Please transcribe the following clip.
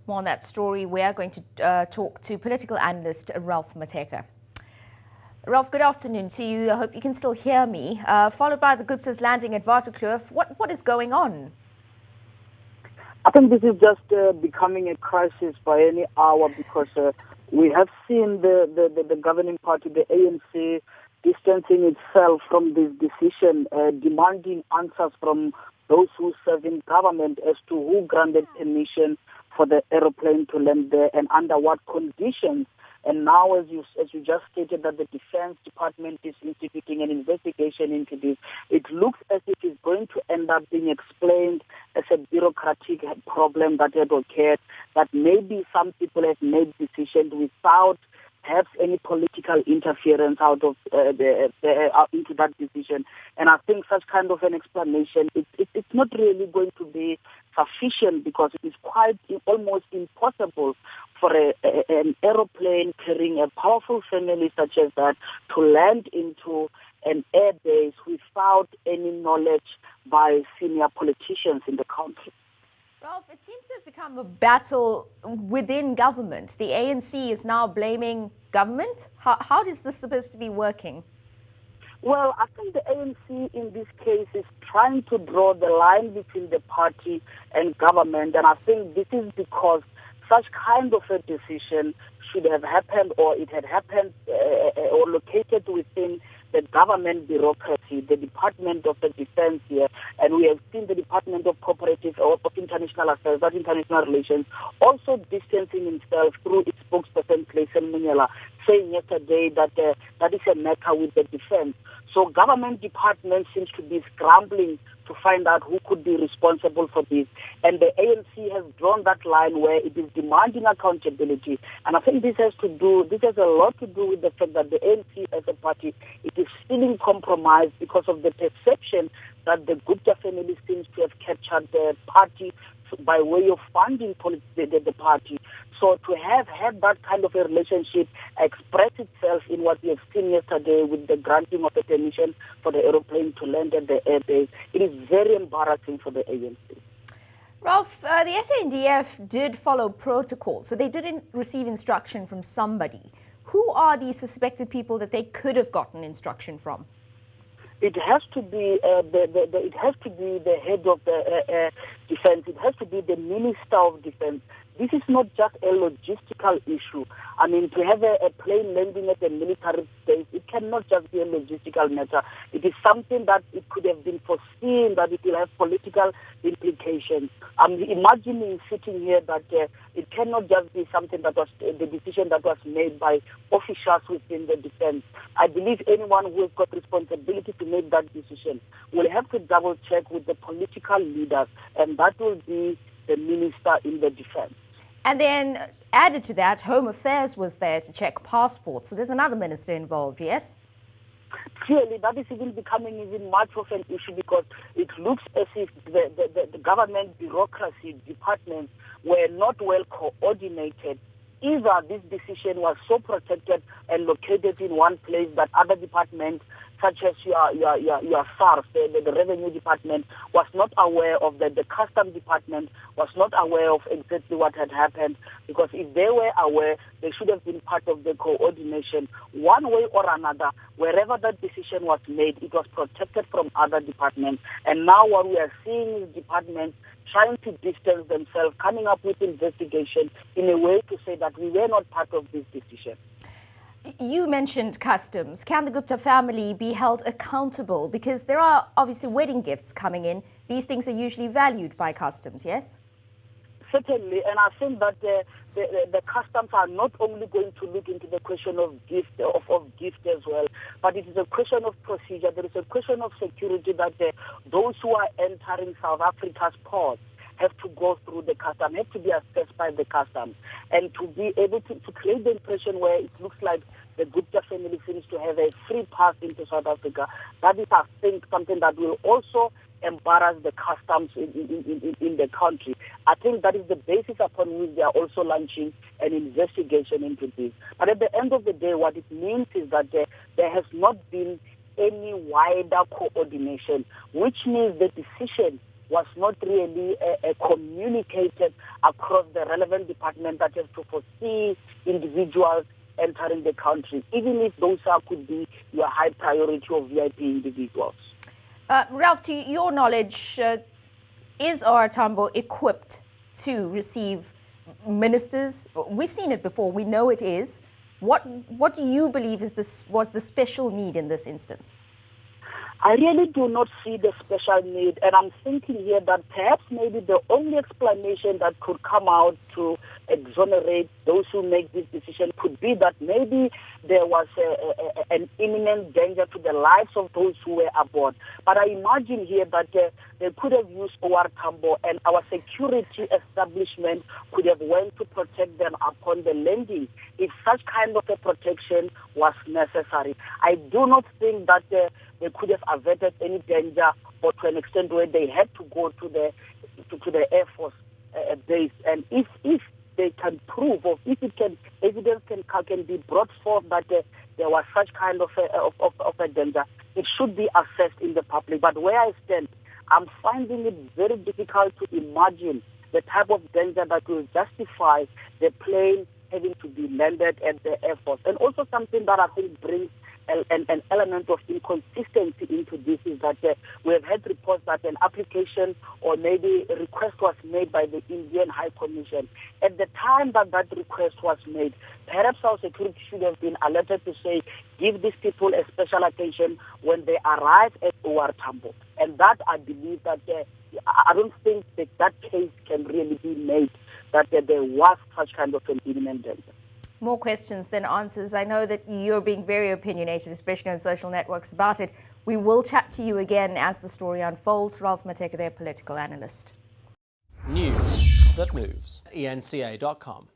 More on that story, we are going to talk to political analyst Ralph Mathekga. Ralph, good afternoon to you. I hope you can still hear me. Followed by the Gupta's landing at Waterkloof. What is going on? I think this is just becoming a crisis by any hour because we have seen the governing party, the ANC, distancing itself from this decision, demanding answers from those who serve in government as to who granted permission for the aeroplane to land there and under what conditions. And now, as you just stated, that the Defense Department is instituting an investigation into this, it looks as if it's going to end up being explained as a bureaucratic problem that had occurred, that maybe some people have made decisions without perhaps any political interference out of into that decision. And I think such kind of an explanation, it's not really going to be sufficient because it is quite almost impossible for an aeroplane carrying a powerful family such as that to land into an airbase without any knowledge by senior politicians in the country. Ralph, it seems to have become a battle within government. The ANC is now blaming government. How is this supposed to be working? Well, I think the ANC in this case is trying to draw the line between the party and government, and I think this is because such kind of a decision should have happened, or it had happened or located within the government bureaucracy, the Department of the Defense here, and we have seen the Department of Cooperative or of International Affairs, that International Relations, also distancing himself through its spokesperson, Clayton Munyela, saying yesterday that that is a matter with the defense. So government department seems to be scrambling to find out who could be responsible for this. And the ANC has drawn that line where it is demanding accountability. And I think this has a lot to do with the fact that the ANC as a party, it is feeling compromised because of the perception that the Gupta family seems to have captured the party by way of funding the party. So to have had that kind of a relationship express itself in what we have seen yesterday with the granting of the permission for the aeroplane to land at the airbase, it is very embarrassing for the ANC. Ralph, the SANDF did follow protocol, so they didn't receive instruction from somebody. Who are these suspected people that they could have gotten instruction from? It has to be the head of the defense. It has to be the Minister of Defense. This is not just a logistical issue. I mean, to have a plane landing at a military base, it cannot just be a logistical matter. It is something that it could have been foreseen, that it will have political implications. I'm imagining sitting here that it cannot just be something that was the decision that was made by officials within the defense. I believe anyone who has got responsibility to make that decision will have to double check with the political leaders, and that will be the minister in the defense. And then added to that, Home Affairs was there to check passports. So there's another minister involved, yes? Clearly, that is even becoming even much of an issue because it looks as if the government bureaucracy departments were not well coordinated. Either this decision was so protected and located in one place that other departments, such as your SARS, the Revenue Department, was not aware of that. The Customs Department was not aware of exactly what had happened, because if they were aware, they should have been part of the coordination. One way or another, wherever that decision was made, it was protected from other departments. And now what we are seeing is departments trying to distance themselves, coming up with investigation in a way to say that we were not part of this decision. You mentioned customs. Can the Gupta family be held accountable? Because there are obviously wedding gifts coming in. These things are usually valued by customs, yes? Certainly, and I think that the customs are not only going to look into the question of gift as well, but it is a question of procedure. There is a question of security that those who are entering South Africa's ports have to go through the customs, have to be assessed by the customs, and to be able to create the impression where it looks like the Gupta family seems to have a free pass into South Africa. That is, I think, something that will also embarrass the customs in the country. I think that is the basis upon which they are also launching an investigation into this. But at the end of the day, what it means is that there has not been any wider coordination, which means the decision was not really communicated across the relevant department that has to foresee individuals entering the country, even if those could be your high priority or VIP individuals. Ralph, to your knowledge, is OR Tambo equipped to receive ministers? We've seen it before. We know it is. What do you believe was the special need in this instance? I really do not see the special need, and I'm thinking here that perhaps maybe the only explanation that could come out to exonerate those who make this decision could be that maybe there was an imminent danger to the lives of those who were aboard. But I imagine here that they could have used OR Tambo, and our security establishment could have went to protect them upon the landing if such kind of a protection was necessary. I do not think that they could have averted any danger, or to an extent where they had to go to the Air Force base. And if they can prove, or if evidence can be brought forth that there was such kind of a danger, it should be assessed in the public. But where I stand, I'm finding it very difficult to imagine the type of danger that will justify the plane having to be landed at the Air Force. And also something that I think brings an element of inconsistency into this is that we have had reports that an application or maybe a request was made by the Indian High Commission. At the time that that request was made, perhaps our security should have been alerted to say, give these people a special attention when they arrive at OR Tambo. And that, I believe that I don't think that case can really be made, that there was such kind of an imminent danger. More questions than answers. I know that you're being very opinionated, especially on social networks, about it. We will chat to you again as the story unfolds. Ralph Mathekga, their political analyst. News that moves. eNCA.com.